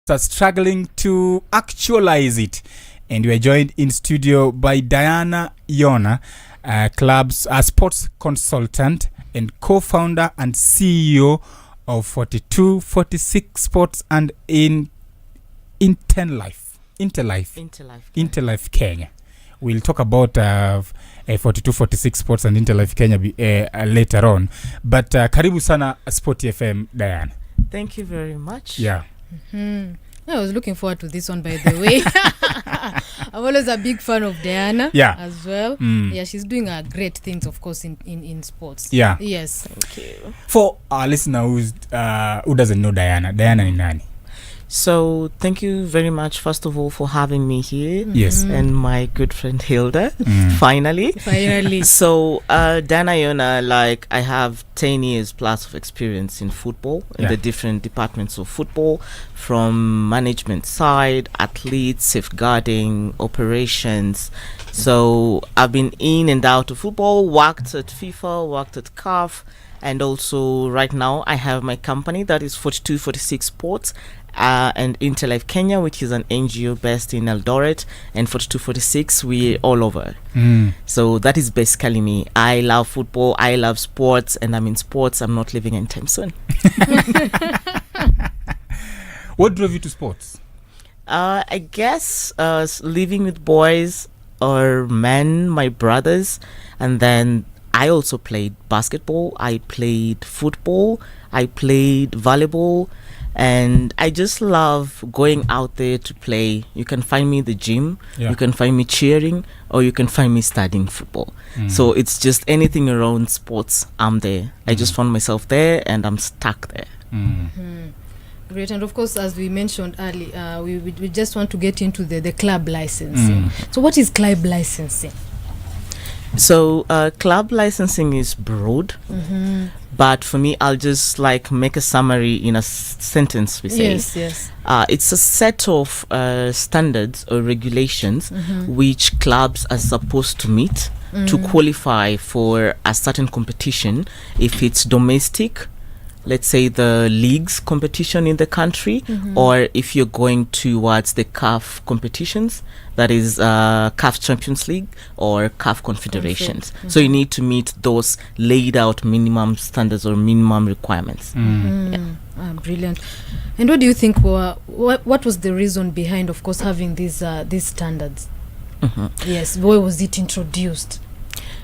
are struggling to actualize it. And we are joined in studio by Yonah, club's sports consultant and co-founder and CEO of 4246 Sports and iNTELLIFE Kenya. We'll talk about 4246 Sports and iNTELLIFE Kenya later on. But karibu sana SportyFM, Diana. Thank you very much. Yeah. Mm-hmm. I was looking forward to this one, by the way. I'm always a big fan of Diana as well. Yeah, she's doing great things, of course, in sports. Yeah. Yes. Thank you. For our listener who doesn't know Diana ni nani? So thank you very much, first of all, for having me here. Yes. And my good friend Hilda, finally. So Dana Yonah, I have 10 years plus of experience in football, in the different departments of football, from management side, athletes, safeguarding, operations. So I've been in and out of football, worked at FIFA, worked at CAF, and also right now I have my company that is 4246 Sports and iNTELLIFE Kenya, which is an NGO based in Eldoret, and 4246 we're all over. So that is basically me. I love football, I love sports, and I'm in sports. I'm not living in Thamson. What drove you to sports? I guess living with boys or men, my brothers, and then I also played basketball, I played football, I played volleyball, and I just love going out there to play. You can find me in the gym, you can find me cheering, or you can find me studying football. So it's just anything around sports, I'm there. I just found myself there and I'm stuck there. Great. And of course, as we mentioned earlier, we just want to get into the club licensing. So what is club licensing? So club licensing is broad, but for me, I'll just make a summary in a sentence. We say yes. It's a set of standards or regulations which clubs are supposed to meet to qualify for a certain competition. If it's domestic, let's say the leagues competition in the country, or if you're going towards the CAF competitions, that is CAF Champions League or CAF Confederations. So you need to meet those laid out minimum standards or minimum requirements. Brilliant. And what do you think what was the reason behind, of course, having these standards? Yes, why was it introduced?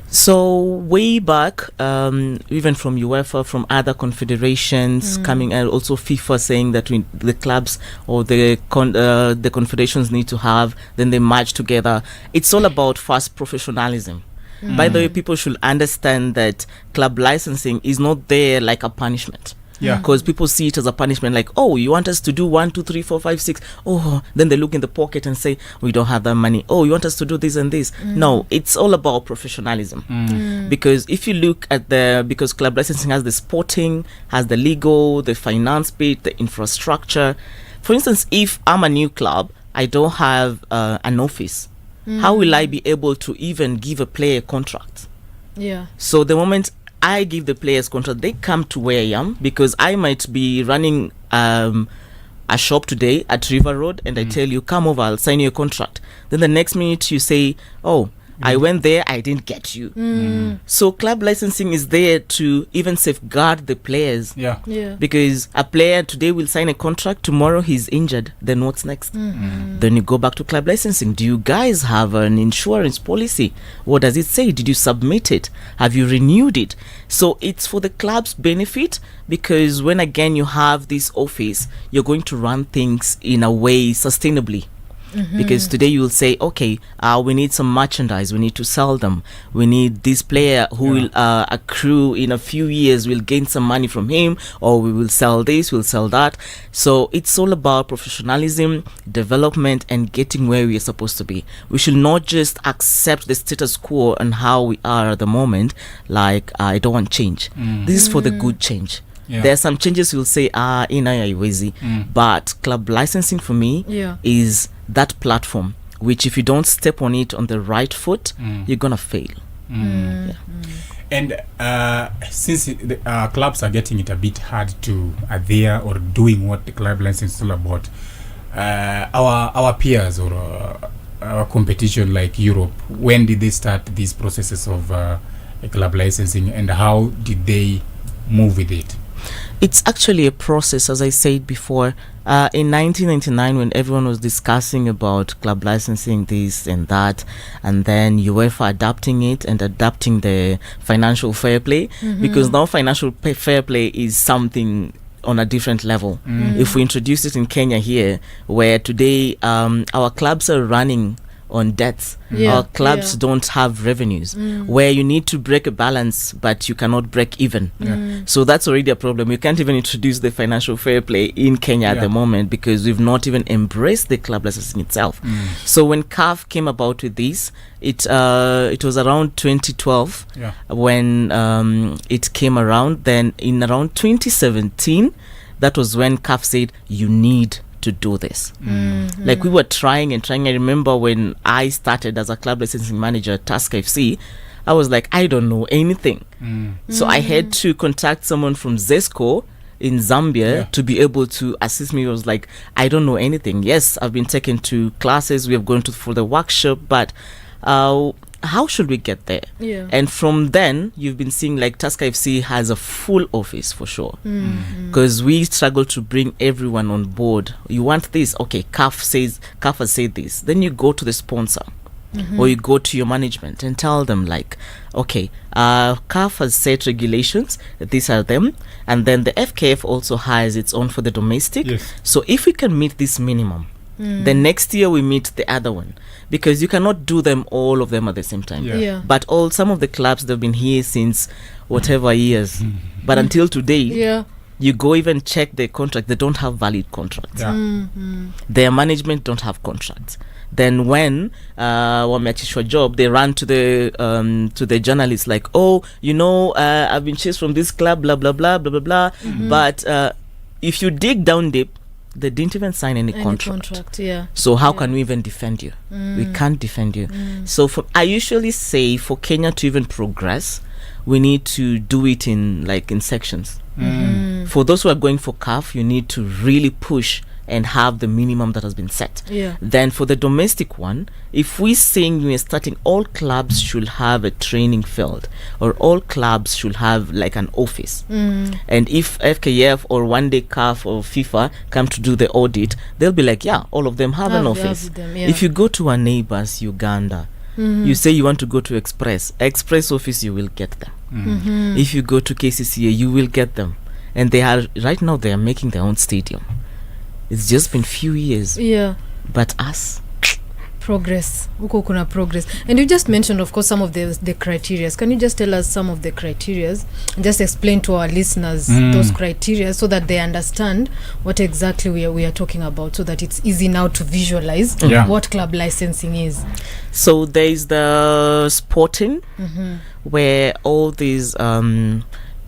So way back, even from UEFA, from other confederations coming, and also FIFA saying that the clubs or the confederations need to have, then they merge together. It's all about first professionalism. By the way, people should understand that club licensing is not there like a punishment. Because people see it as a punishment, like, oh, you want us to do 1, 2, 3, 4, 5, 6. Oh, then they look in the pocket and say, we don't have that money. Oh, you want us to do this and this. No, it's all about professionalism. Because if you look at because club licensing has the sporting, has the legal, the finance bit, the infrastructure. For instance, if I'm a new club, I don't have an office. How will I be able to even give a player a contract? So the moment I give the players contract, they come to where I am, because I might be running a shop today at River Road, and I tell you, come over, I'll sign you a contract. Then the next minute you say, oh, I went there, I didn't get you. So club licensing is there to even safeguard the players. Because a player today will sign a contract, tomorrow he's injured, then what's next? Then you go back to club licensing. Do you guys have an insurance policy? What does it say? Did you submit it? Have you renewed it? So it's for the club's benefit, because when again you have this office, you're going to run things in a way sustainably. Because today you will say, okay, we need some merchandise, we need to sell them, we need this player who will accrue in a few years, we'll gain some money from him, or we will sell this, we'll sell that. So it's all about professionalism, development, and getting where we are supposed to be. We should not just accept the status quo and how we are at the moment, like I don't want change. This is for the good change. There are some changes you'll say, but club licensing for me is that platform which, if you don't step on it on the right foot, you're gonna fail. And since clubs are getting it a bit hard to adhere or doing what the club license is all about, our peers or our competition like Europe, when did they start these processes of club licensing, and how did they move with it? It's actually a process, as I said before. In 1999, when everyone was discussing about club licensing, this and that, and then UEFA adapting it and adapting the financial fair play, because now financial fair play is something on a different level. If we introduce it in Kenya here, where today our clubs are running on debts, our clubs don't have revenues, where you need to break a balance but you cannot break even. So that's already a problem. You can't even introduce the financial fair play in Kenya at the moment, because we've not even embraced the club licensing itself. So when CAF came about with this, it was around 2012 when it came around. Then in around 2017, that was when CAF said you need to do this. Like we were trying. I remember when I started as a club licensing manager at Tusker FC, I was like, I don't know anything. So I had to contact someone from Zesco in Zambia to be able to assist me. I was like, I don't know anything. Yes, I've been taken to classes, we have gone for the workshop, but how should we get there? And from then, you've been seeing like Tusker FC has a full office for sure, because we struggle to bring everyone on board. You want this? Okay, CAF has said this. Then you go to the sponsor, or you go to your management and tell them like, okay, CAF has set regulations, these are them, and then the FKF also has its own for the domestic. So if we can meet this minimum, then next year we meet the other one, because you cannot do them all of them at the same time. But some of the clubs, they've been here since whatever years, but until today, you go even check their contract, they don't have valid contracts. Their management don't have contracts. Then when wameachishwa job, they run to the journalists like, oh, I've been chased from this club, blah blah blah blah blah blah. But if you dig down deep, they didn't even sign any contract. So how can we even defend you? We can't defend you. So I usually say for Kenya to even progress, we need to do it in sections. For those who are going for CAF, you need to really push and have the minimum that has been set. Then for the domestic one, if we're saying we're starting, all clubs should have a training field, or all clubs should have like an office. And if FKF or one day CAF or FIFA come to do the audit, they'll be like, all of them have an office. If you go to our neighbors, Uganda, you say you want to go to Express office, you will get them. If you go to KCCA, you will get them. And right now they are making their own stadium. It's just been few years. But us, progress. Huko kuna progress. And you just mentioned, of course, some of the criteria. Can you just tell us some of the criteria and just explain to our listeners those criteria so that they understand what exactly we are talking about, so that it's easy now to visualize what club licensing is? So there is the sporting, where all these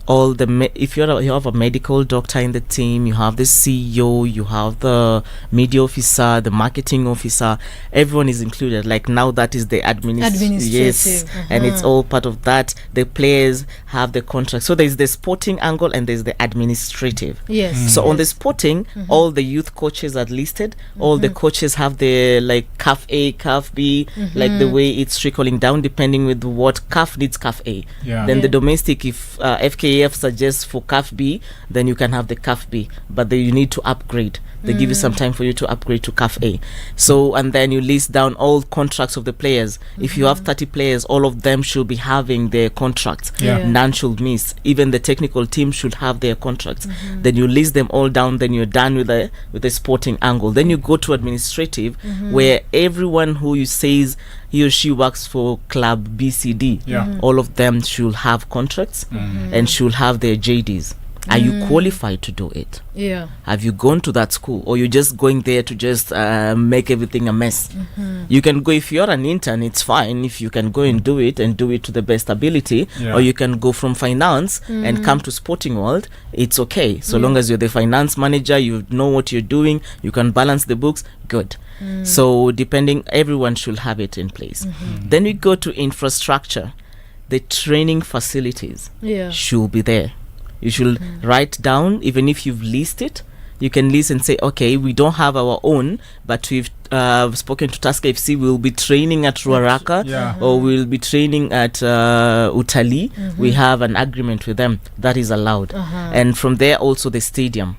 if you have a medical doctor in the team, you have the CEO, you have the media officer, the marketing officer, everyone is included. Like now that is the administrative. Yes, and it's all part of that. The players have the contract. So there's the sporting angle and there's the administrative. So on the sporting, all the youth coaches are listed. All the coaches have the like CAF A, CAF B, like the way it's trickling down depending with what CAF needs, CAF A. Then the domestic, if FKF suggests for CAF B, then you can have the CAF B, but then you need to upgrade. They give you some time for you to upgrade to CAF A. So, and then you list down all contracts of the players. If you have 30 players, all of them should be having their contracts. None should miss. Even the technical team should have their contracts. Then you list them all down. Then you're done with the sporting angle. Then you go to administrative, where everyone who you says he or she works for club BCD, all of them should have contracts and should have their JDs. Are you qualified to do it? Have you gone to that school, or you're just going there to just make everything a mess? You can go, if you're an intern, it's fine if you can go and do it to the best ability, or you can go from finance and come to sporting world. It's okay, so long as you're the finance manager, you know what you're doing, you can balance the books, good. So depending, everyone should have it in place. Then we go to infrastructure. The training facilities should be there. You should write down, even if you've listed, You can list and say, okay, we don't have our own, but we've spoken to Tusker FC. We'll be training at Ruaraka, or we'll be training at Utali. We have an agreement with them that is allowed, and from there also the stadium.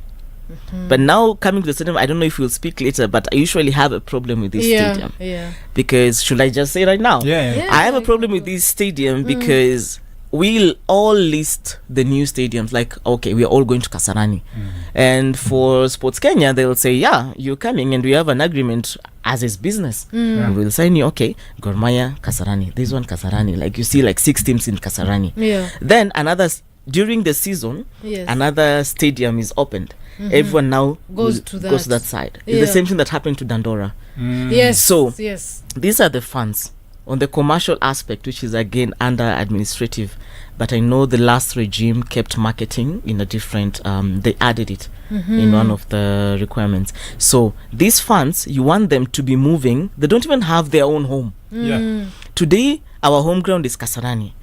But now coming to the stadium, I don't know if we'll speak later, but I usually have a problem with this stadium. Because should I just say right now? I have a problem with this stadium because we'll all list the new stadiums like, okay, we're all going to Kasarani. And for Sports Kenya, they'll say, yeah, you're coming and we have an agreement as is business. We'll sign you, okay, Gor Mahia, Kasarani. This one, Kasarani. Like you see like 6 teams in Kasarani. Then during the season, another stadium is opened. Everyone now goes to that side. It's the same thing that happened to Dandora. So these are the funds. On the commercial aspect, which is again under administrative, but I know the last regime kept marketing in a different, they added it in one of the requirements. So these funds, you want them to be moving. They don't even have their own home. Today, our home ground is Kasarani.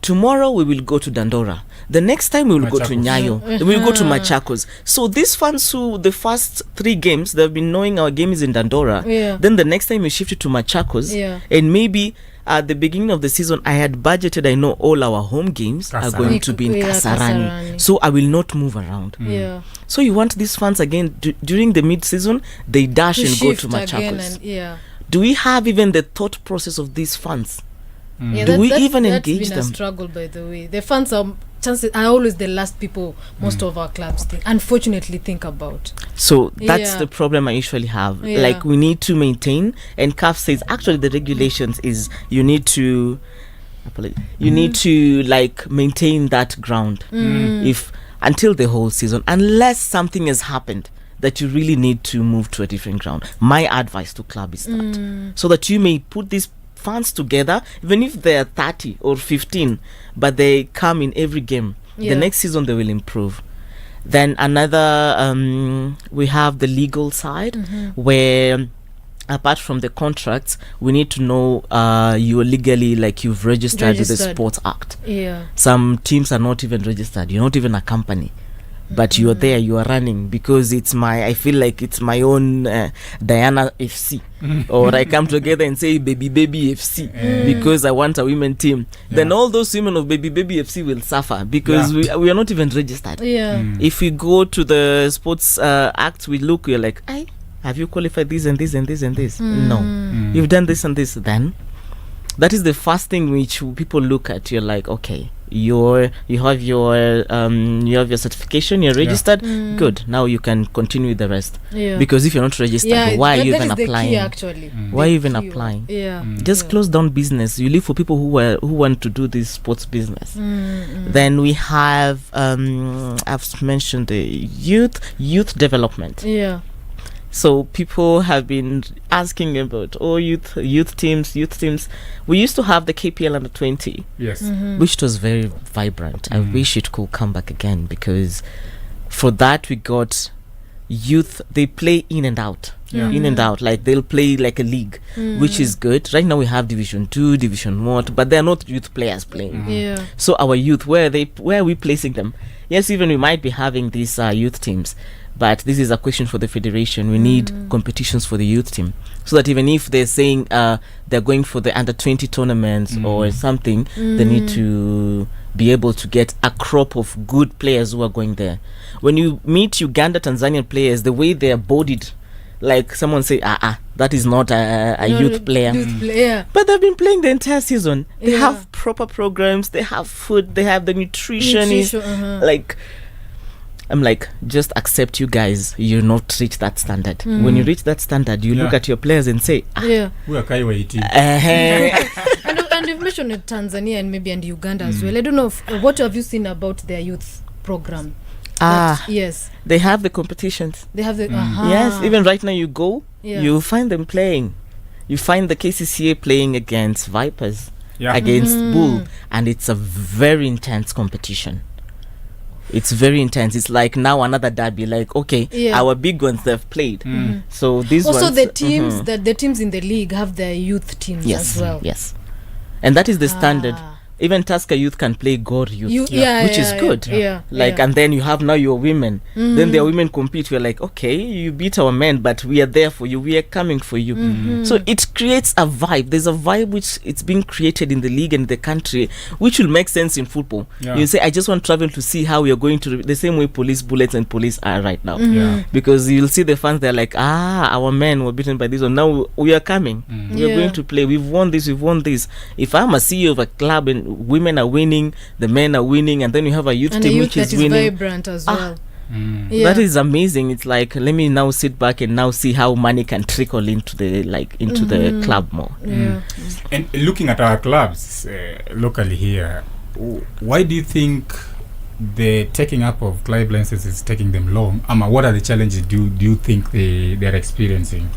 Tomorrow we will go to Dandora. The next time we will go to Nyayo. We will go to Machakos. So these fans who the first 3 games, they've been knowing our game is in Dandora. Then the next time we shift it to Machakos. And maybe at the beginning of the season, I had budgeted, I know all our home games are going to be in Kasarani. So I will not move around. So you want these fans again, during the mid-season, they dash and go to Machakos. Do we have even the thought process of these fans? Do we even engage them? That's been a struggle, by the way. The fans are always the last people most of our clubs unfortunately think about. So that's the problem I usually have. Like we need to maintain, and CAF says actually the regulations is you need to like maintain that ground if until the whole season, unless something has happened that you really need to move to a different ground. My advice to club is that, so that you may put these fans together, even if they're 30 or 15, but they come in every game. The next season they will improve. Then another, we have the legal side, where apart from the contracts, we need to know you're legally, like you've registered with the Sports Act. Some teams are not even registered. You're not even a company. But you're there, you are running because I feel like it's my own Diana FC. Or I come together and say Baby FC because I want a women team. Then all those women of Baby FC will suffer because we are not even registered. If we go to the Sports Act, we're like, have you qualified this and this and this and this? No. You've done this and this. Then that is the first thing which people look at. You're like, okay, you have your certification, you're registered, good, now you can continue with the rest. Because if you're not registered, why are you even applying? Why are you even applying? Just close down business. You leave for people who want to do this sports business. Then we have I've mentioned the youth development. So people have been asking about youth teams. We used to have the KPL under 20, which was very vibrant. I wish it could come back again, because for that we got youth. They play in and out, like they'll play like a league, which is good. Right now we have Division 2, Division 1, but they're not youth players playing. So our youth, where are we placing them? Yes, even we might be having these youth teams, but this is a question for the federation. We need competitions for the youth team, so that even if they're saying they're going for the under 20 tournaments or something, they need to be able to get a crop of good players who are going there. When you meet Uganda, Tanzanian players, the way they are bodied, like someone say, that is not a youth player. But they've been playing the entire season. They have proper programs, they have food, they have the nutrition. Like, I'm like, just accept you guys, you not reach that standard. When you reach that standard, you look at your players and say, we are waiting. And you've mentioned Tanzania and Uganda as well. I don't know what have you seen about their youth program? Yes, they have the competitions. They have the yes. Even right now, you go, you find them playing. You find the KCCA playing against Vipers, against Bull, and it's a very intense competition. It's very intense. It's like now another derby. Like, okay, our big ones they've played. So these also ones, the teams that the teams in the league have their youth teams as well. Yes, and that is the standard even Tusker Youth can play Gor Youth, which is good. Yeah. And then you have now your women. Then their women compete. We're like, okay, you beat our men, but we are there for you. We are coming for you. So it creates a vibe. There's a vibe which it's being created in the league and the country, which will make sense in football. You say, I just want to travel to see how we are going to the same way police bullets and police are right now. Because you'll see the fans, they're like, our men were beaten by this one. Now we are coming. We are going to play. We've won this. If I'm a CEO of a club and women are winning, the men are winning, and then you have a youth team which is winning, vibrant as well. That is amazing. It's like, let me now sit back and now see how money can trickle into the the club more. And looking at our clubs locally here, why do you think the taking up of club licenses is taking them long? What are the challenges do you think they're experiencing?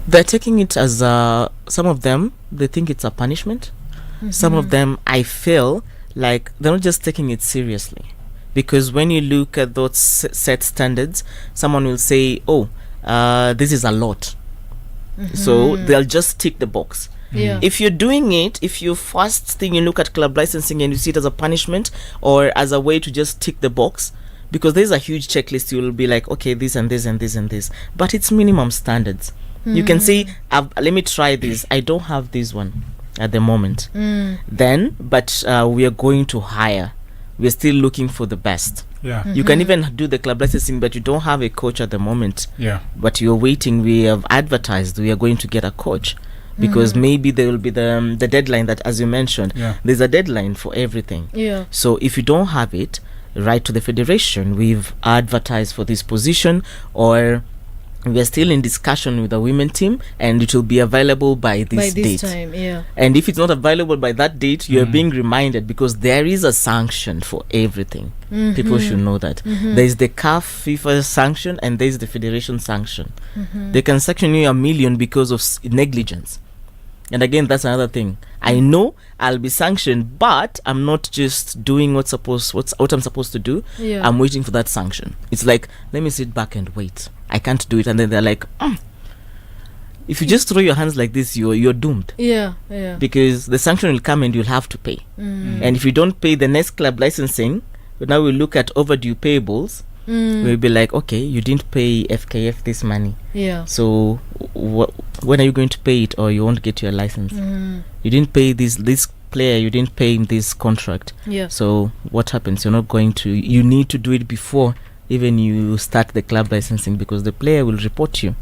They're taking it as some of them, they think it's a punishment. Some of them, I feel like they're not just taking it seriously, because when you look at those set standards, someone will say, this is a lot, so they'll just tick the box. If you're doing it, if you first thing you look at club licensing and you see it as a punishment or as a way to just tick the box, because there's a huge checklist, you'll be like, okay, this and this and this and this, but it's minimum standards. You can say, let me try this, I don't have this one at the moment, but we are going to hire, we're still looking for the best. You can even do the club licensing, but you don't have a coach at the moment, but you're waiting. We have advertised we are going to get a coach, because maybe there will be the deadline that, as you mentioned, there's a deadline for everything. So if you don't have it, write to the federation, we've advertised for this position, or we are still in discussion with the women team and it will be available by this date. Time, and if it's not available by that date, you are being reminded, because there is a sanction for everything. People should know that there is the CAF FIFA sanction and there is the federation sanction. They can sanction you $1 million because of negligence. And again, that's another thing. I know I'll be sanctioned, but I'm not just doing what I'm supposed to do. I'm waiting for that sanction. It's like, let me sit back and wait. I can't do it. And then they're like, if you just throw your hands like this, you're doomed. Because the sanction will come and you'll have to pay. And if you don't pay the next club licensing, now we'll look at overdue payables. We'll be like, okay, you didn't pay FKF this money. So when are you going to pay it, or you won't get your license? You didn't pay this player, you didn't pay him this contract. So what happens? You're not going to. You need to do it before even you start the club licensing, because the player will report you.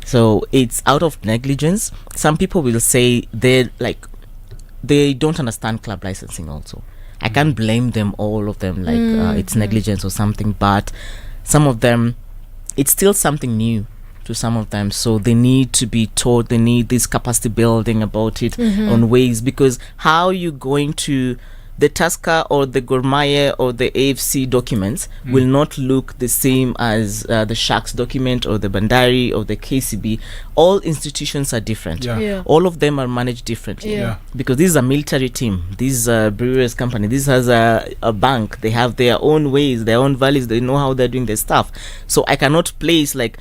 So it's out of negligence. Some people will say they don't understand club licensing also. I can't blame them, all of them, it's negligence or something, but some of them, it's still something new to some of them, so they need to be taught. They need this capacity building about it on ways, because how are you going to, the Tusker or the Gor Mahia or the AFC documents will not look the same as the Sharks document or the Bandari or the KCB. All institutions are different. All of them are managed differently. Because this is a military team, this is a brewer's company, this has a bank. They have their own ways, their own values. They know how they're doing their stuff. So I cannot be like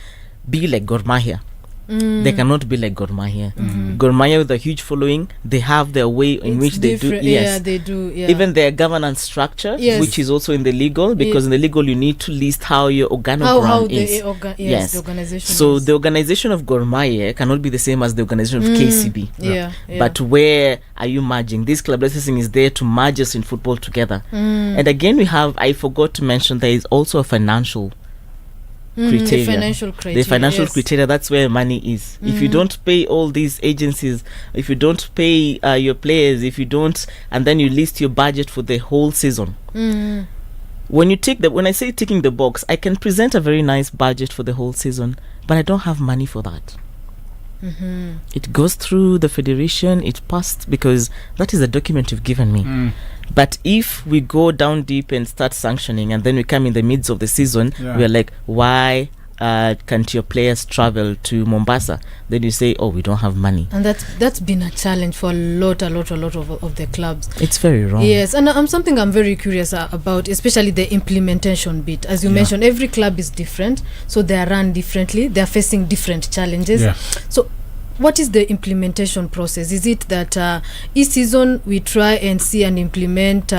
Gor Mahia. They cannot be like Gor Mahia. Gor Mahia with a huge following, they have their way in which they do. They do. Even their governance structure, which is also in the legal, because in the legal you need to list how your organogram is. The organization. So the organization of Gor Mahia cannot be the same as the organization of KCB. But where are you merging? This club licensing is there to merge us in football together. And again, I forgot to mention there is also a financial criteria. The financial criteria, that's where money is. If you don't pay all these agencies, if you don't pay your players, if you don't, and then you list your budget for the whole season. When I say ticking the box, I can present a very nice budget for the whole season, but I don't have money for that. It goes through the federation, it passed, because that is the document you've given me. But if we go down deep and start sanctioning, and then we come in the midst of the season, we're like, why can't your players travel to Mombasa? Then you say, we don't have money. And that's been a challenge for a lot of the clubs. It's very wrong. Yes, and something I'm very curious about, especially the implementation bit. As you mentioned, every club is different, so they are run differently. They are facing different challenges. So what is the implementation process? Is it that each season we try and see and implement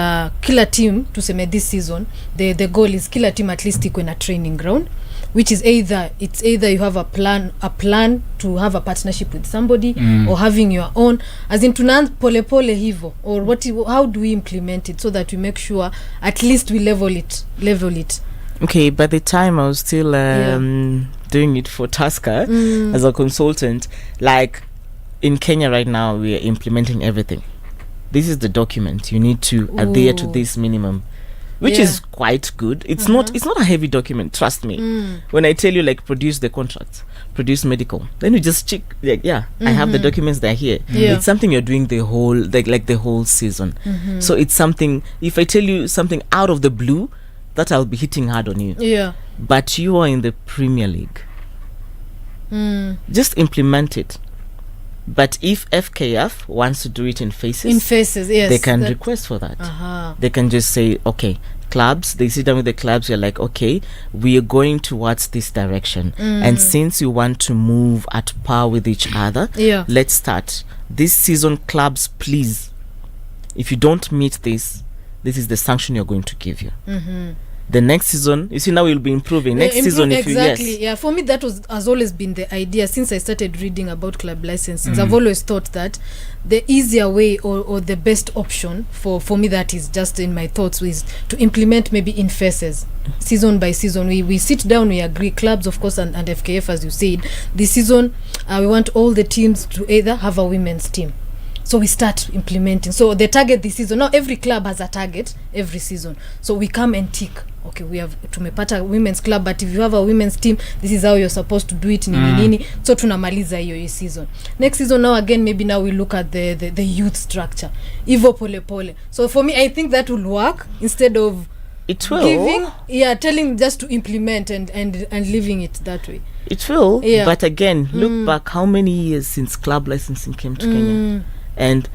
kila team tuseme this season the goal is kila team at least iko na training ground, which is either you have a plan to have a partnership with somebody or having your own, as in tunaanza pole pole hivo, or how do we implement it so that we make sure at least we level it. Okay, by the time I was still doing it for Tusker as a consultant, like in Kenya right now, we are implementing everything. This is the document. You need to adhere to this minimum, which is quite good. It's not a heavy document, trust me. When I tell you, like, produce the contracts, produce medical, then you just check, like, I have the documents, they're here. It's something you're doing the whole, like the whole season. So it's something, if I tell you something out of the blue, that I'll be hitting hard on you. But you are in the Premier League. Just implement it. But if FKF wants to do it in phases, yes, they can request for that. They can just say, okay, clubs, they sit down with the clubs, you're like, okay, we are going towards this direction. And since you want to move at par with each other, let's start. This season, clubs, please, if you don't meet this is the sanction you're going to give you. The next season, you see, now we'll be improving. Next season, if exactly, you, for me, that has always been the idea since I started reading about club licensing. I've always thought that the easier way or the best option for me, that is just in my thoughts, is to implement maybe in phases, season by season. We sit down, we agree, clubs, of course, and FKF, as you said. This season, we want all the teams to either have a women's team. So we start implementing. So the target this season, now every club has a target every season. So we come and tick. Okay, we have tumepata women's club, but if you have a women's team, this is how you're supposed to do it. Nini. So tunamaliza hiyo season. Next season, now again, maybe now we look at the youth structure. Ivo pole pole. So for me, I think that will work instead of it will giving, telling just to implement and leaving it that way. It will, but again, look back how many years since club licensing came to Kenya. And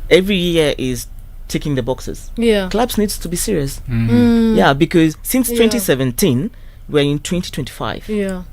every year is ticking the boxes. Clubs needs to be serious. Because since 2017 we're in 2025.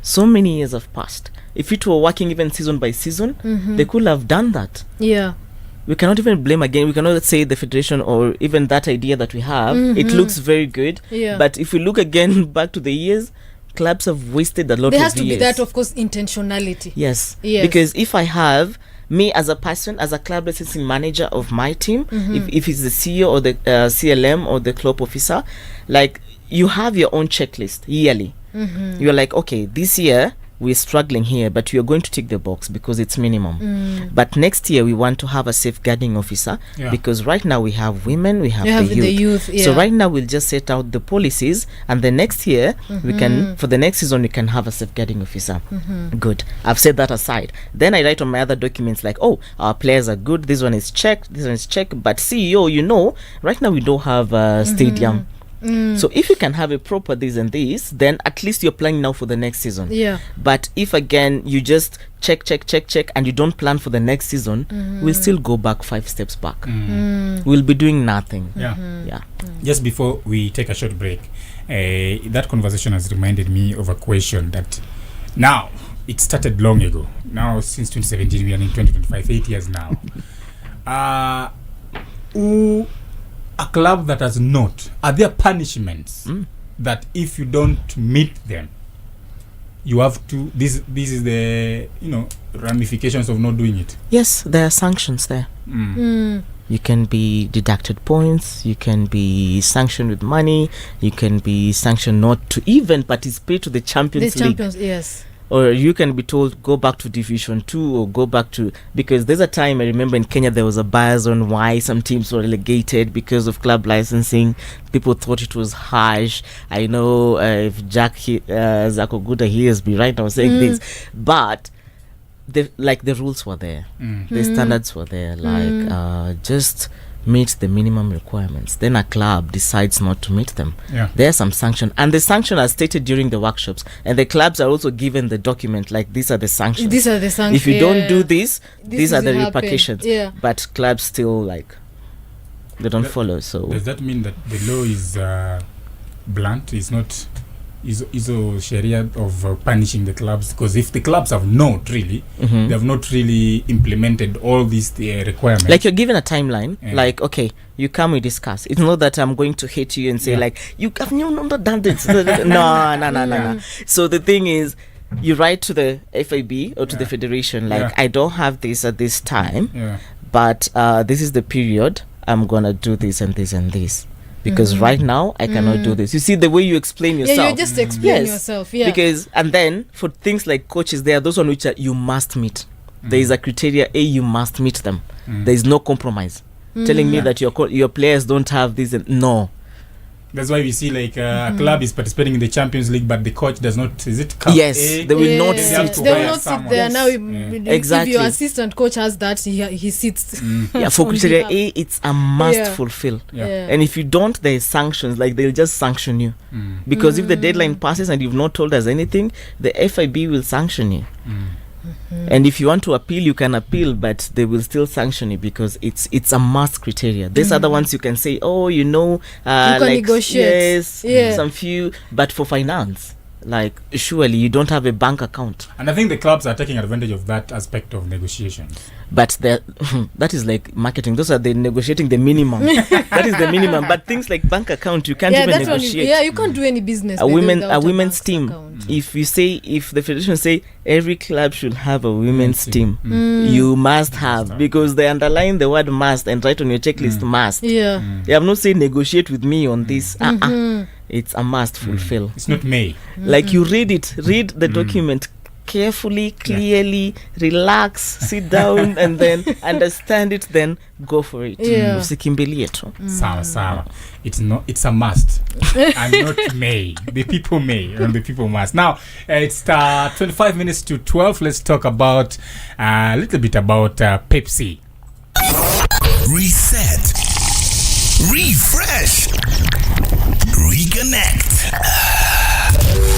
So many years have passed. If it were working even season by season, they could have done that. We cannot even blame again. We cannot say the federation or even that idea that we have. It looks very good, but if we look again back to the years, clubs have wasted a lot of years. There has to be that, of course, intentionality. Yes. Because if I have me as a person, as a club licensing manager of my team, if it's the CEO or the CLM or the club officer, like, you have your own checklist yearly. You're like, okay, this year we're struggling here, but we are going to tick the box because it's minimum. But next year we want to have a safeguarding officer, because right now we have women, we have the youth. So right now we'll just set out the policies, and the next year we can, for the next season, we can have a safeguarding officer. Good. I've set that aside. Then I write on my other documents like, oh, our players are good, this one is checked, this one is checked, but CEO, right now we don't have a stadium. So if you can have a proper this and this, then at least you're planning now for the next season. But if again you just check and you don't plan for the next season, we'll still go back 5 steps back. We'll be doing nothing. Just before we take a short break, that conversation has reminded me of a question that now it started long ago. Now since 2017, we are in 2025, 8 years now. A club that has not, are there punishments that if you don't meet them, you have to, this is the ramifications of not doing it? Yes, there are sanctions there. You can be deducted points, you can be sanctioned with money, you can be sanctioned not to even participate to the Champions League. Or you can be told, go back to Division 2 or go back to... Because there's a time, I remember in Kenya, there was a bias on why some teams were relegated because of club licensing. People thought it was harsh. I know if Jack Zakoguda hears me right now saying this. But the rules were there. The standards were there. Just meet the minimum requirements. Then a club decides not to meet them. There are some sanctions, and the sanction are stated during the workshops, and the clubs are also given the document like these are the sanctions. If you don't do this, these are the repercussions. But clubs still they don't follow. So does that mean that the law is blunt? It's not hizo sheria of punishing the clubs, because if the clubs have not really they have not really implemented all these requirements, like you're given a timeline, like, okay, you come, we discuss. It's not that I'm going to hate you and say like, you have not done this. No. So the thing is, you write to the FIB or to the federation, like, I don't have this at this time, but this is the period I'm gonna do this and this and this, because right now I cannot do this. You see the way you explain yourself. Yeah, you just explain yourself. Yeah. Because, and then for things like coaches, there are those on which you must meet. There is a criteria A, you must meet them. There is no compromise. Telling me that your players don't have this, and no. That's why we see like a club is participating in the Champions League, but the coach does not. Is it Cup yes A? they will not sit. They will not sit there now. Exactly. If your assistant coach has that, he sits. For criteria A, it's a must fulfill. And if you don't, there is sanctions. Like, they'll just sanction you, because if the deadline passes and you've not told us anything, the FIB will sanction you. And if you want to appeal, you can appeal, but they will still sanction you, because it's a must criteria. These other ones you can say, oh, you can like negotiate. Some few, but for finance, like, surely you don't have a bank account. And I think the clubs are taking advantage of that aspect of negotiations. But that is like marketing. Those are the negotiating the minimum. That is the minimum. But things like bank account, you can't even negotiate. You can't do any business. A women's team. If the federation say every club should have a women's team, you must have, because they underline the word must and write on your checklist must. Yeah. They have not said negotiate with me on this. It's a must fulfill. It's not may. Like, you read the document carefully, clearly, relax, sit down, and then understand it, then go for it. Usikimbilie tu. Sawa. It's a must. And not may. The people may and the people must. Now, it's 25 minutes to 12. Let's talk about a little bit about Pepsi. Reset. Refresh. Reconnect.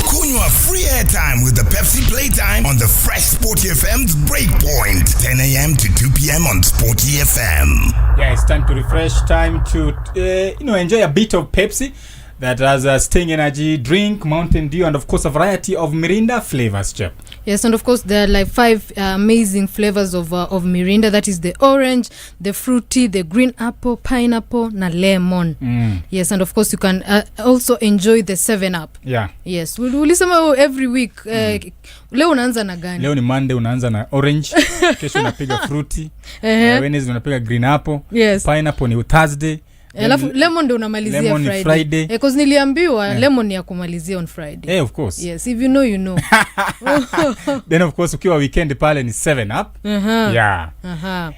Kunywa free airtime with the Pepsi Playtime on the fresh SportyFM's Breakpoint, 10 a.m. to 2 p.m. on SportyFM. Yeah, it's time to refresh, time to enjoy a bit of Pepsi that has a Sting Energy drink, Mountain Dew, and of course a variety of Mirinda flavors, Chep. Yes, and of course there are like 5 amazing flavors of Mirinda. That is the orange, the fruity, the green apple, pineapple, na lemon. Yes, and of course you can also enjoy the 7-Up. Yeah. Yes, ulisema every week. Leo unaanza na gani? Leo ni Monday, unaanza na orange. Kesho unapiga fruity. Wednesday unapiga green apple. Yes. Pineapple ni Thursday. Alafu lemon ndio unamalizia Friday. Because niliambiwa lemon ni ya kumalizia on Friday. Of course. Yes, if you know, you know. Then of course ukiwa weekend pale ni 7-Up. Yeah.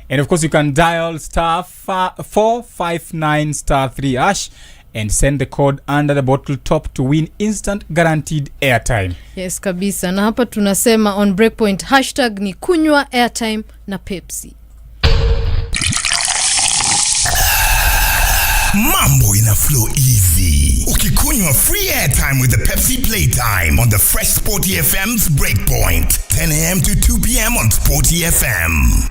And of course you can dial *459*3# and send the code under the bottle top to win instant guaranteed airtime. Yes, kabisa. Na hapa tunasema on Breakpoint hashtag ni kunywa airtime na Pepsi. Mambo ina flow easy. Ukikunywa free airtime with the Pepsi Playtime on the fresh SportyFM's Breakpoint, 10 a.m. to 2 p.m. on SportyFM.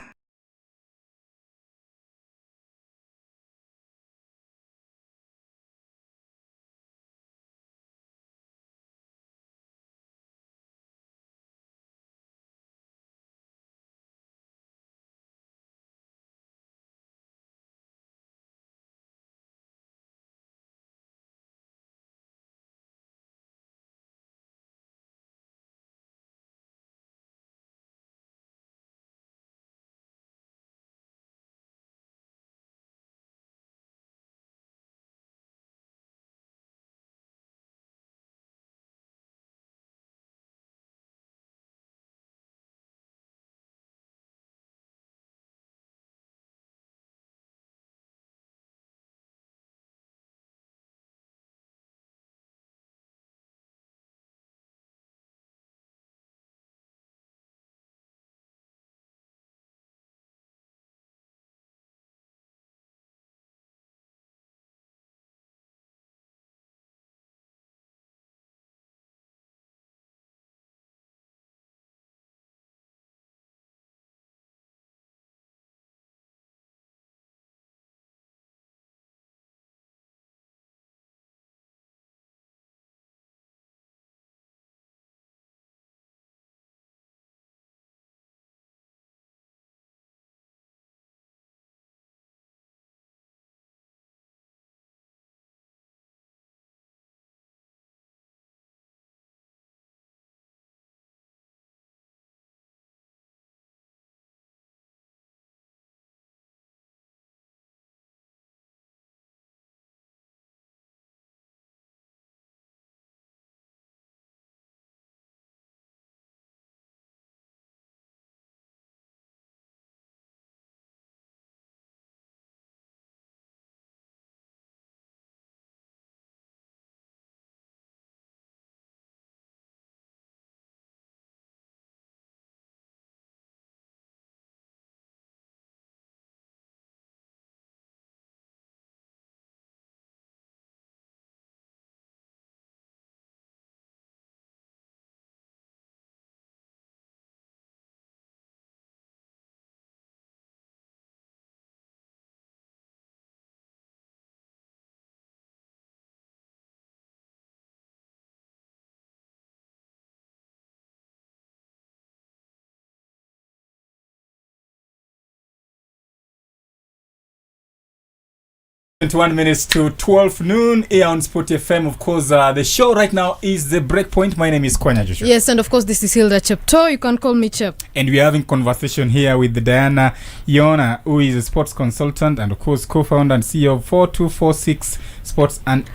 21 minutes to 12 noon here on SportyFM. Of course, the show right now is The Breakpoint. My name is Kwanya Joshua. Yes, and of course, this is Hilda Chepto. You can call me Chep. And we're having conversation here with Diana Yonah, who is a sports consultant and, of course, co-founder and CEO of 4246 Sports and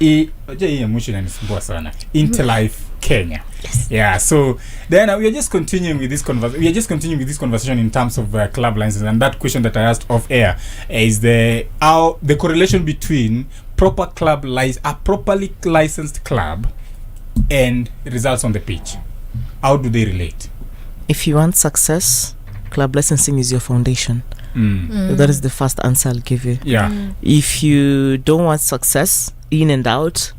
iNTELLIFE Kenya. Yes. Yeah, so then we are just continuing with this conversation in terms of club licenses, and that question that I asked off air is the correlation between a properly licensed club and results on the pitch. How do they relate? If you want success, club licensing is your foundation. That is the first answer I'll give you. Yeah. If you don't want success in and out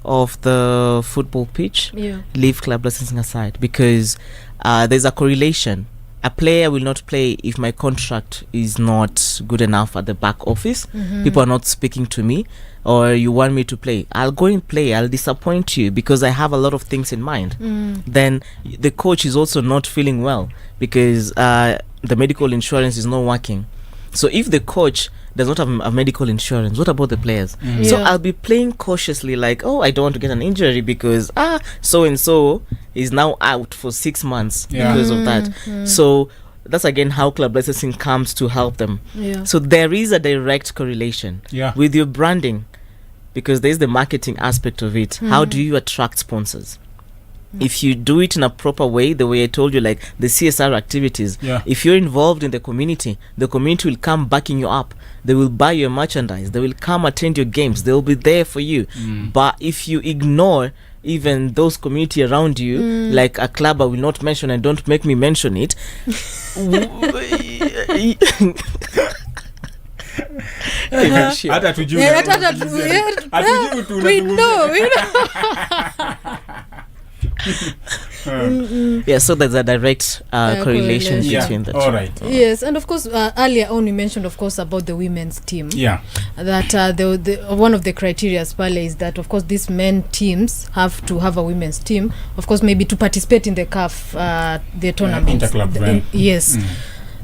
of the football pitch, leave club licensing aside, because there's a correlation. A player will not play if my contract is not good enough at the back office. People are not speaking to me, or you want me to play. I'll go and play. I'll disappoint you because I have a lot of things in mind. Then the coach is also not feeling well because the medical insurance is not working. So if the coach does not have a medical insurance, what about the players? So I'll be playing cautiously, like, oh, I don't want to get an injury because so and so is now out for 6 months because of that. So that's again how club licensing comes to help them. So there is a direct correlation with your branding, because there's the marketing aspect of it. How do you attract sponsors? If you do it in a proper way, the way I told you, like the CSR activities, if you're involved in the community will come backing you up. They will buy your merchandise. They will come attend your games. They will be there for you. But if you ignore even those community around you, like a club I will not mention, and don't make me mention it. So there's a direct correlation between the two. All right. Yes, and of course, earlier on we mentioned, of course, about the women's team. That one of the criteria is that, of course, these men teams have to have a women's team. Of course, maybe to participate in the CAF the tournament. Interclub. Yes.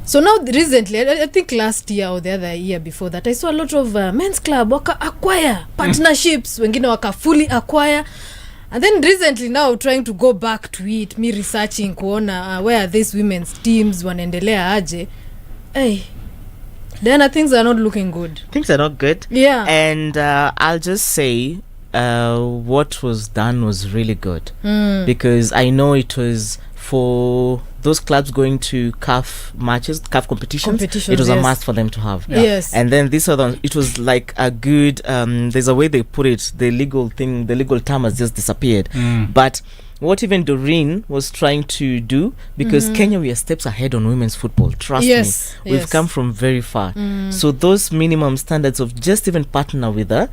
So now recently, I think last year or the other year before that, I saw a lot of men's club waka acquire partnerships. Wengine waka fully acquire. And then recently now trying to go back to it, me researching kuona where these women's teams wanaendelea aje. Then things are not looking good. Things are not good. Yeah. And I'll just say what was done was really good. Because I know it was for those clubs going to CAF matches, CAF competitions, it was a must for them to have. Yes. And then this other, it was like a good, there's a way they put it, the legal term has just disappeared. But what even Doreen was trying to do, because Kenya, we are steps ahead on women's football. Trust me, we've come from very far. So those minimum standards of just even partner with a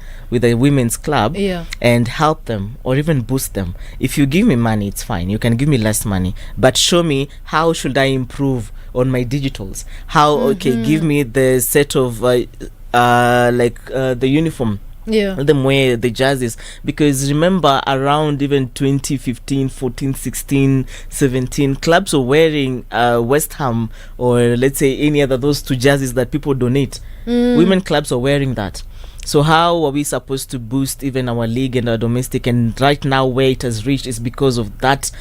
women's club and help them or even boost them. If you give me money, it's fine. You can give me less money, but show me how should I improve on my digitals. How give me the set of the uniform. Them wear the jerseys, because remember around even 2015, 14, 16, 17 clubs were wearing West Ham or let's say any other those two jerseys that people donate. Women clubs are wearing that. So how are we supposed to boost even our league and our domestic? And right now where it has reached is because of that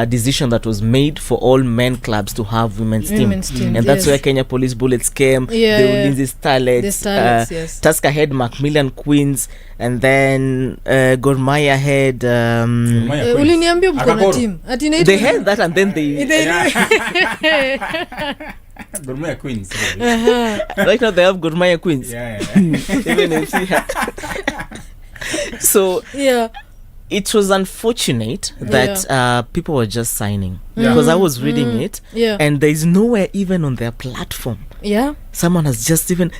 decision that was made for all men clubs to have women's team. And that's where Kenya Police Bullets came, the Ulinzi Starlets, Tusker had Macmillan Queens, and then Gor Mahia had uliniambia mko na team they had that, and then they Gor Mahia Queens. Right now they have Gor Mahia Queens. Even if so it was unfortunate that people were just signing, because I was reading it and there is nowhere even on their platform someone has just even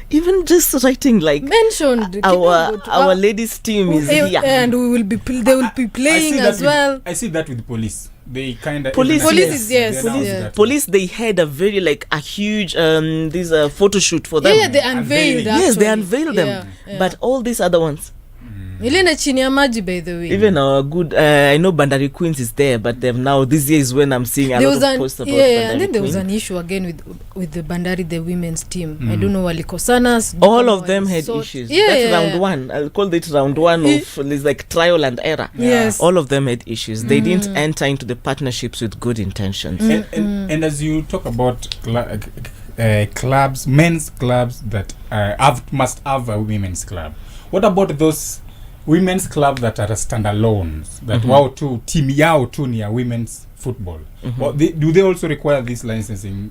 just writing like mentioned our ladies team is here, and they will be playing as well. I see that with police. They kind of police they had a very like a huge photo shoot for them. They unveiled they unveiled them. But all these other ones Ilene chini ya maji, by the way. Even our good, I know Bandari Queens is there, but they've now, this year is when I'm seeing a lot of posts about Bandari and then there was Queens. an issue again with the Bandari, the women's team. I don't know, walikosana. All of them had issues. That's round one. I'll call it round one of it's like trial and error. Yes. All of them had issues. They didn't enter into the partnerships with good intentions. And as you talk about clubs, men's clubs that must have a women's club, what about those women's clubs that are standalones, that wow tu team yao tu ni ya women's football? Well, do they also require this licensing,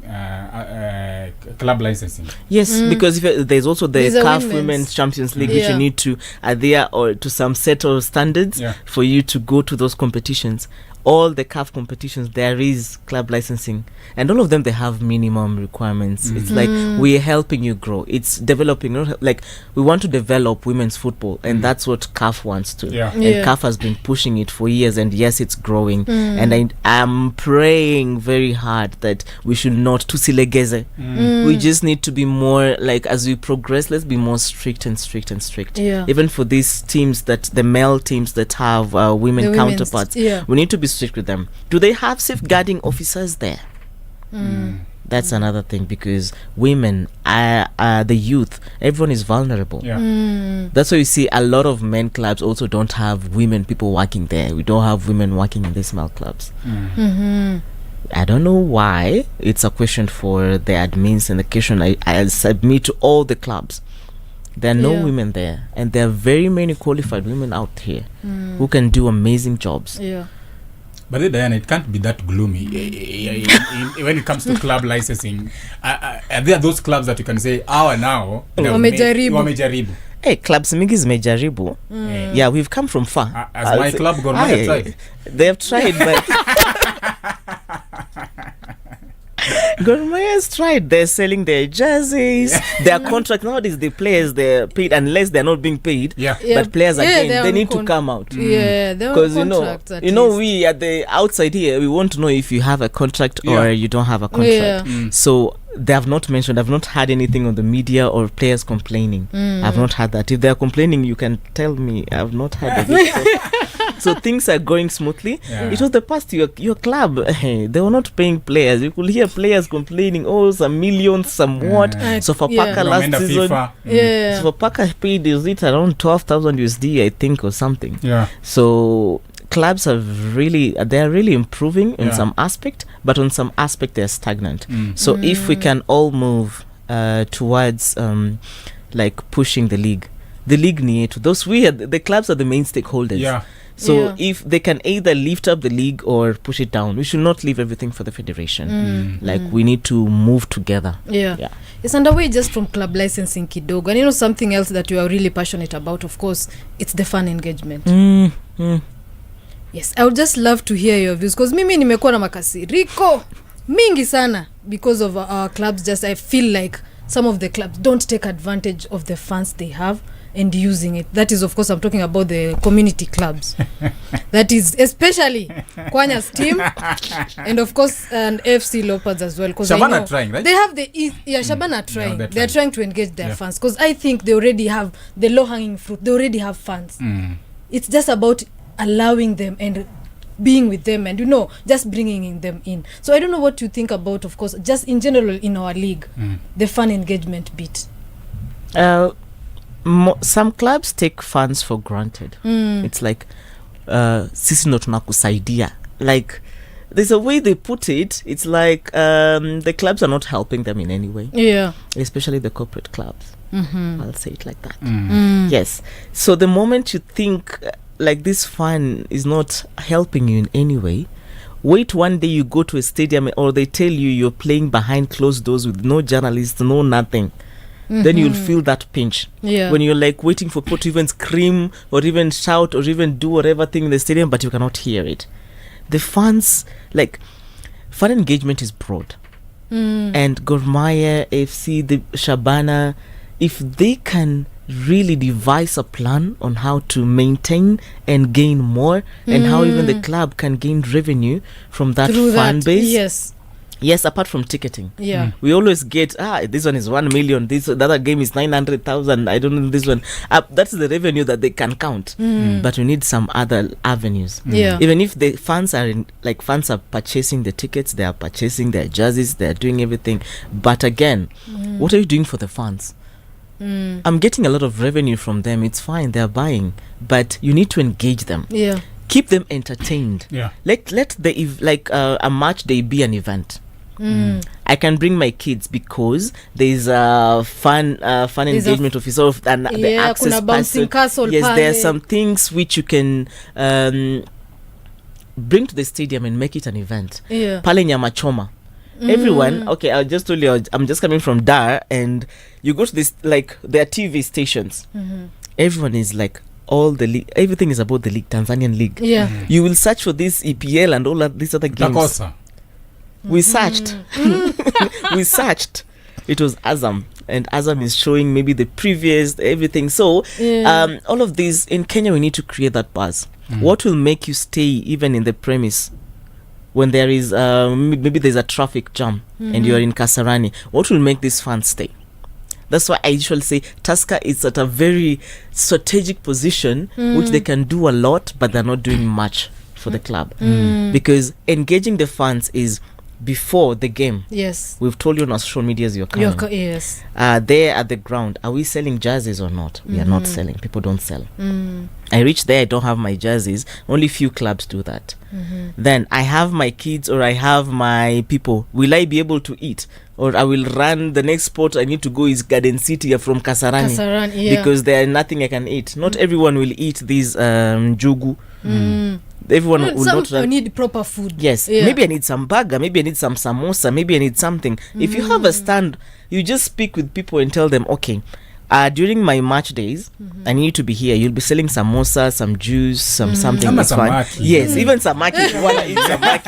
club licensing? Yes, because if there's also the CAF Women's Champions League, which you need to adhere or to some set of standards for you to go to those competitions. All the CAF competitions, there is club licensing, and all of them, they have minimum requirements. It's like we're helping you grow. It's developing, like we want to develop women's football, and that's what CAF wants to. And CAF has been pushing it for years, and yes, it's growing. And I am praying very hard that we should not tusilegeze. We just need to be more like, as we progress, let's be more strict. Even for these teams, that the male teams that have women counterparts, we need to be strict with them. Do they have safeguarding officers there? That's another thing, because women are the youth, everyone is vulnerable. That's why you see a lot of men clubs also don't have women people working there. We don't have women working in these male clubs. I don't know why. It's a question for the admins, and the question I'll submit to all the clubs. There are no women there, and there are very many qualified women out here who can do amazing jobs. But then, Diana, it can't be that gloomy when it comes to club licensing. Are there those clubs that you can say, now wamejaribu? Hey, clubs mingi zimejaribu. Yeah, we've come from far. As my club Gor Mahia tried. They have tried, but Gor Mahia has tried. They're selling their jerseys. Their contract nowadays, the players, they're paid unless they're not being paid. But players again, they need to come out. Because we at the outside here, we want to know if you have a contract or you don't have a contract. So they have not mentioned. I've not had anything on the media or players complaining. I've not had that. If they're complaining, you can tell me. I've not had it. So things are going smoothly. It was the past, your club, they were not paying players. You could hear players complaining, some millions, some what. So for Parker last season, so for Parker paid, is it around 12,000 USD, I think, or something. So clubs they're really improving in some aspect, but on some aspect they're stagnant. So if we can all move towards like pushing the league need to those the clubs are the main stakeholders. So if they can either lift up the league or push it down, we should not leave everything for the federation. We need to move together. It's underway just from club licensing kidogo. And something else that you are really passionate about, of course, it's the fan engagement. Yes, I would just love to hear your views, because mimi nimekuwa na makasiriko mingi sana because of our clubs. Just I feel like some of the clubs don't take advantage of the fans they have and using it. That is, of course, I'm talking about the community clubs. That is especially Kwanya's team, and of course and FC Leopards as well. Shabana trying, right? They have Shabana trying. They're trying to engage their fans, because I think they already have the low-hanging fruit. They already have fans. It's just about allowing them and being with them, and just bringing them in. So I don't know what you think about, of course, just in general in our league, the fan engagement bit. Some clubs take fans for granted. It's like sisi ndo tunakusaidia. Like there's a way they put it. It's like the clubs are not helping them in any way. Especially the corporate clubs. I'll say it like that. Yes. So the moment you think like this fan is not helping you in any way, wait one day you go to a stadium or they tell you you're playing behind closed doors with no journalists, no nothing. Then you'll feel that pinch when you're like waiting for people to even scream or even shout or even do whatever thing in the stadium, but you cannot hear it. The fans, like, fan engagement is broad. And Gor Mahia, FC, the Shabana, if they can really devise a plan on how to maintain and gain more, and how even the club can gain revenue from that fan base, Yes, apart from ticketing. Yeah. We always get, this one is 1 million, the other game is 900,000, I don't know this one. That's the revenue that they can count. But we need some other avenues. Yeah. Even if the fans are purchasing the tickets, they are purchasing their jerseys, they are doing everything. But again, what are you doing for the fans? I'm getting a lot of revenue from them. It's fine, they're buying. But you need to engage them. Yeah. Keep them entertained. Yeah. Let a match day be an event. I can bring my kids because there's a fun engagement of sort of the access kuna bouncing castle. Yes, pale. there are some things which you can bring to the stadium and make it an event. Yeah. Pale nyama choma. Everyone, okay, I'll just tell you, I'm just coming from Dar, and you go to this, like, their TV stations. Everyone is like, all the league, everything is about the league, Tanzanian league. Yeah. You will search for this EPL and all these other games. Takosa. We searched. We searched. It was Azam, and Azam is showing maybe the previous everything. So all of these in Kenya, we need to create that buzz. What will make you stay even in the premise when there is maybe there's a traffic jam and you are in Kasarani? What will make these fans stay? That's why I usually say Tusker is at a very strategic position, which they can do a lot, but they're not doing much for the club. Because engaging the fans is before the game. Yes. We've told you on our social medias you're coming. Yes. There at the ground, are we selling jerseys or not? We are not selling. People don't sell. I reach there, I don't have my jerseys. Only few clubs do that. Then I have my kids or I have my people. Will I be able to eat? Or I will run the next spot I need to go is Garden City from Kasarani. Because there is nothing I can eat. Not everyone will eat these jugu. Everyone will not run. Need proper food. Yes. Maybe I need some burger. Maybe I need some samosa. Maybe I need something. If you have a stand, you just speak with people and tell them, okay, during my match days, I need to be here. You'll be selling samosa, some juice, something. That's fine. Yes, even samaki. If you want to eat samaki.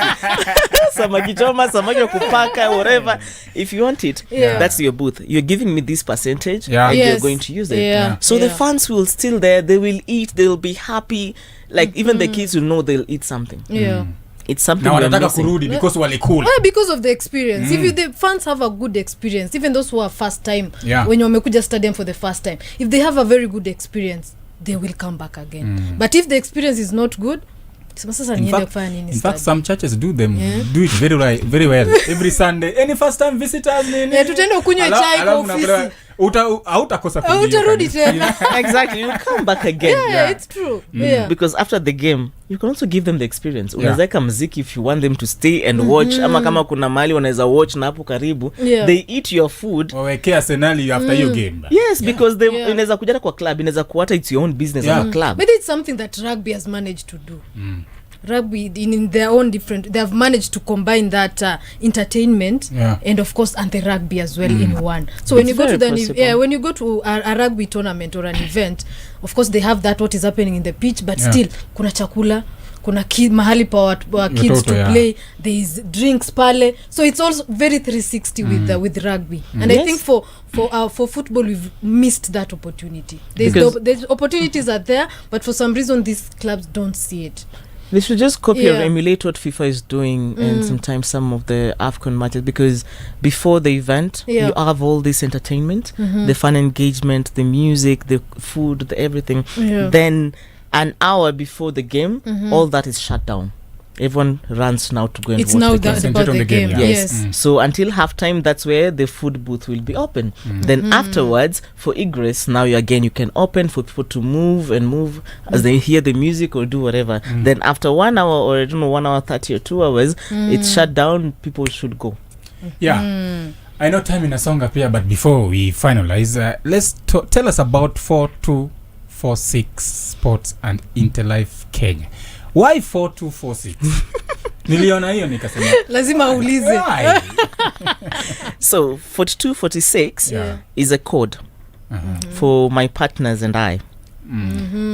Samaki choma, samaki kupaka, whatever. If you want it, that's your booth. You're giving me this percentage, and you're going to use it. So the fans will still there. They will eat. They'll be happy. Like even the kids will know they'll eat something. It's something we're missing. Because cool. Because of the experience. If the fans have a good experience, even those who are first time, when you wamekuja stadium for the first time, if they have a very good experience, they will come back again. But if the experience is not good, in fact some churches do it very well every Sunday. Any first time visitors tutaenda kunywa chai kwa ofisi, hautakosa kuja, utarudi tena. Exactly, you come back again. It's true. Because after the game you can also give them the experience. Unaweza muziki if you want them to stay and watch, ama kama kuna mahali wanaweza watch na hapo karibu, they eat your food. Wawekea scenario after your game. Yes, because they inaweza kuja kwa club, inaweza kuata it's your own business as a club. But it's something that rugby has managed to do. Rugby in their own different, they have managed to combine that entertainment and of course and the rugby as well in one. So when you go to when you go to a rugby tournament or an event, of course they have that what is happening in the pitch, but still kuna chakula, kuna mahali pa kids to play, there is drinks pale, so it's also very 360 with rugby. And I think for football we've missed that opportunity. There's opportunities are there, but for some reason these clubs don't see it. They should just copy or emulate what FIFA is doing and sometimes some of the AFCON matches, because before the event you have all this entertainment, the fun engagement, the music, the food, the everything. Then an hour before the game, all that is shut down. Everyone runs now to go and watch the game. Yes. So until halftime, that's where the food booth will be open. Then afterwards, for egress, now you can open for people to move as they hear the music or do whatever. Then after 1 hour or I don't know 1 hour 30 or 2 hours, it's shut down. People should go. I know time in a song up here, but before we finalize, let's tell us about 4246 Sports and iNTELLIFE Kenya. Why 4246? Niliona hiyo nikasema lazima uulize. So 4246 is a code for my partners and I.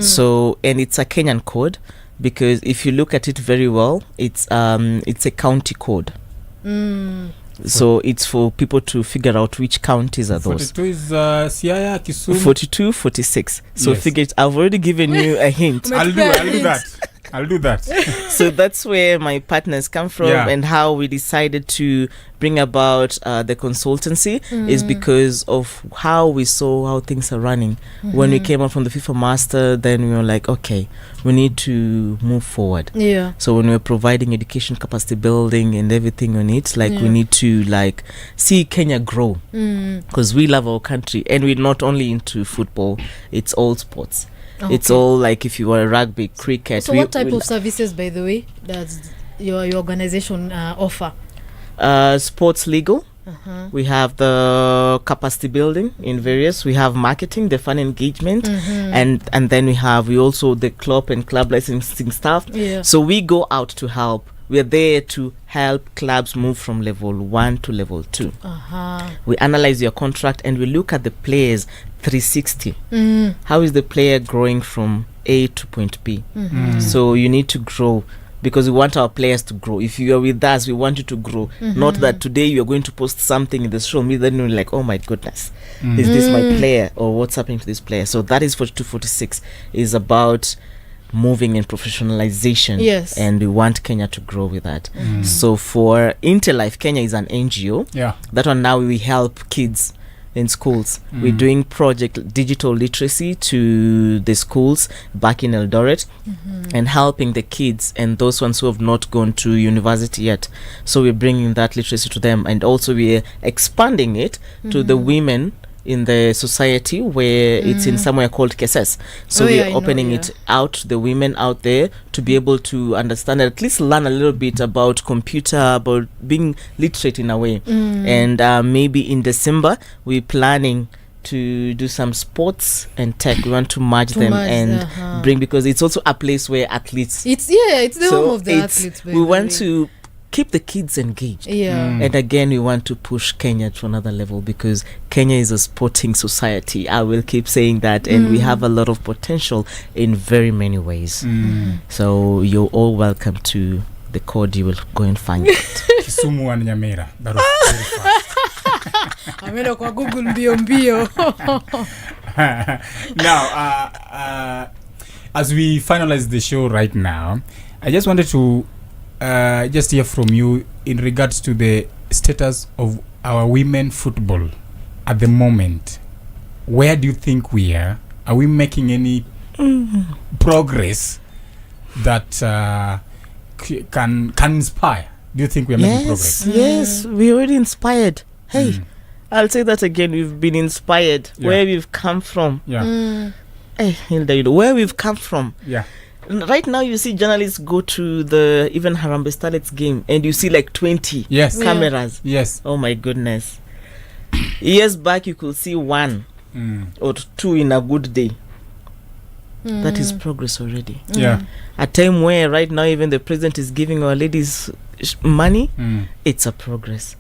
So and it's a Kenyan code, because if you look at it very well, it's a county code. So it's for people to figure out which counties are those. 42 is Siaya, Kisumu. 42, 46. So figure it. I've already given you a hint. I'll do that. I'll do that. So that's where my partners come from, and how we decided to bring about the consultancy is because of how we saw how things are running. When we came out from the FIFA Master, then we were like, okay, we need to move forward. Yeah. So when we're providing education, capacity building and everything on it, like we need to like see Kenya grow, because we love our country, and we're not only into football, it's all sports. Okay. It's all like if you were rugby, cricket. So what type of services, by the way, does your organization offer? Sports legal. We have the capacity building in various. We have marketing, the fan engagement, and then we also the club and club licensing staff. Yeah. So we go out to help. We are there to help clubs move from level 1 to level 2. We analyze your contract and we look at the players 360. How is the player growing from A to point B? So you need to grow, because we want our players to grow. If you are with us, we want you to grow. Not that today you're going to post something in the social media, then you're like, oh my goodness, is this my player, or what's happening to this player? So that is 4246 is about moving in professionalization. Yes. And we want Kenya to grow with that. So for iNTELLIFE, Kenya is an NGO. That one now we help kids in schools. We're doing project digital literacy to the schools back in Eldoret, and helping the kids and those ones who have not gone to university yet. So we're bringing that literacy to them, and also we're expanding it to the women in the society, where it's in somewhere called Keses. So we're opening it out to the women out there to be able to understand, at least learn a little bit about computer, about being literate in a way. And maybe in December we're planning to do some sports and tech. We want to merge them and bring, because it's also a place where athletes, it's the home of the athletes. We want to keep the kids engaged. And again, we want to push Kenya to another level, because Kenya is a sporting society. I will keep saying that, and we have a lot of potential in very many ways. So you're all welcome to the code. You will go and find it. Kisumu and Nyamira. That was very fast. Amenda kwa Google mbio. Now, as we finalize the show right now, I just wanted to just hear from you in regards to the status of our women football at the moment. Where do you think we are? Are we making any progress that can inspire? Do you think we are making progress? Yes, we're already inspired. Hey, I'll say that again. We've been inspired. Where we've come from. Hey, Hilda, you know where we've come from. Right now, you see journalists go to the even Harambee Starlets game, and you see like 20 cameras. Yes. Oh my goodness. Years back, you could see 1 or 2 in a good day. That is progress already. A time where right now even the president is giving our ladies money, it's a progress.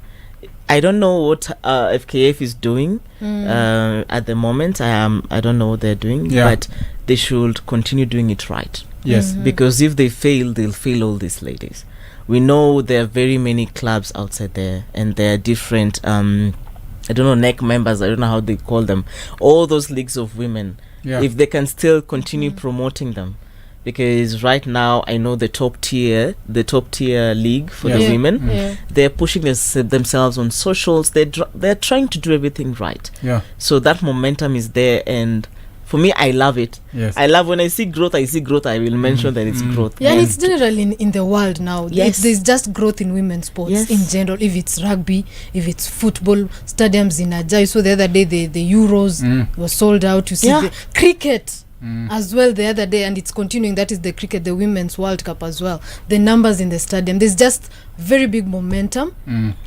I don't know what FKF is doing at the moment. I don't know what they're doing, but they should continue doing it right. Yes. Because if they fail, they'll fail all these ladies. We know there are very many clubs outside there, and there are different I don't know, NEC members, I don't know how they call them, all those leagues of women. If they can still continue promoting them, because right now I know the top tier league for the women, they're pushing themselves on socials. They're trying to do everything right. So that momentum is there, and for me, I love it. I love when I see growth. I will mention that it's growth. And it's general in the world now. There's just growth in women's sports in general. If it's rugby, if it's football, stadiums in Ajay. So the other day, the Euros were sold out. You see the cricket as well the other day, and it's continuing. That is the cricket, the Women's World Cup as well. The numbers in the stadium. There's just very big momentum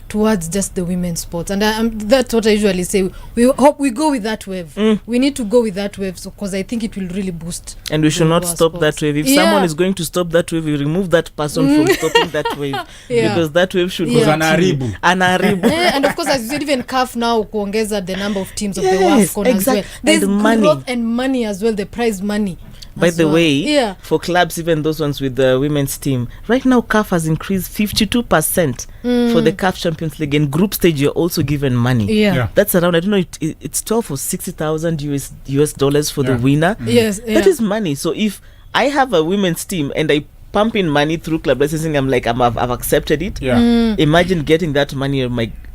towards just the women's sports, and that's what I usually say. We hope we go with that wave. We need to go with that wave, because I think it will really boost. And we should not stop sports. That wave. If someone is going to stop that wave, we remove that person from stopping that wave, because that wave should go anaribu. And of course, as you said, even CAF now kuongeza the number of teams of the WAFCON as well. There's growth and money as well, the prize money. By the way, for clubs, even those ones with the women's team, right now CAF has increased 52% for the CAF Champions League. In group stage, you're also given money. That's around, I don't know, it's 12 or 60,000 US dollars for the winner. That is money. So if I have a women's team and I pump in money through club licensing. I'm like, I've accepted it. Yeah. Imagine getting that money or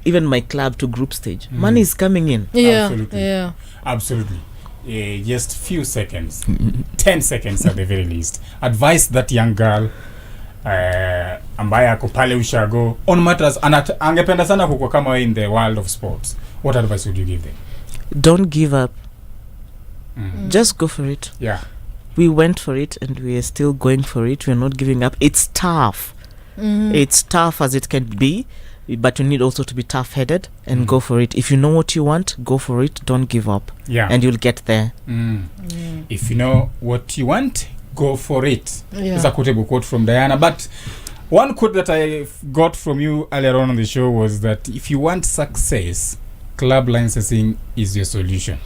even my club to group stage. Money is coming in. Absolutely. Just few seconds, 10 seconds at the very least. Advise that young girl ambaye ako pale ushago on matters angependa sana kukua kama in the world of sports. What advice would you give them? Don't give up. Just go for it. Yeah. We went for it and we are still going for it. We're not giving up. It's tough. It's tough as it can be, but you need also to be tough-headed and go for it. If you know what you want, go for it. Don't give up. Yeah. And you'll get there. If you know what you want, go for it. Yeah. It's a quotable quote from Diana. But one quote that I got from you earlier on the show was that if you want success, club licensing is your solution.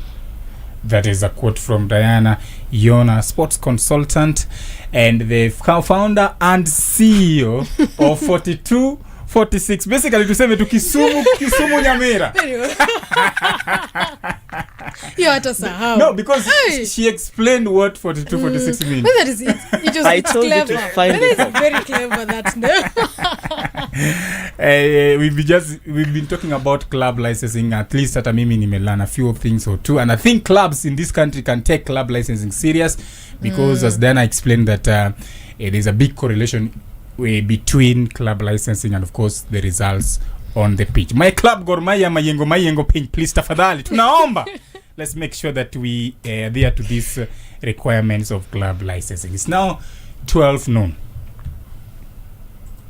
That is a quote from Diana Yonah, sports consultant and the founder and CEO of 4246. Basically, tuseme tu Kisumu Nyamira. You have to sahau. No, because she explained what 4246 means. That is it. I told you to find it. It's very clever, that we've been talking about club licensing. At least at mimi nimelearn a few things or two, and I think clubs in this country can take club licensing serious because as Diana explained that there's a big correlation between club licensing and of course the results on the pitch. My club Gor Mahia Mayengo Pink, please tafadhali tunaomba let's make sure that we adhere to these requirements of club licensing. It's now 12 noon.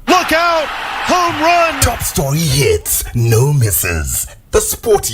Look out! Home run! Top story hits, no misses. The Sporty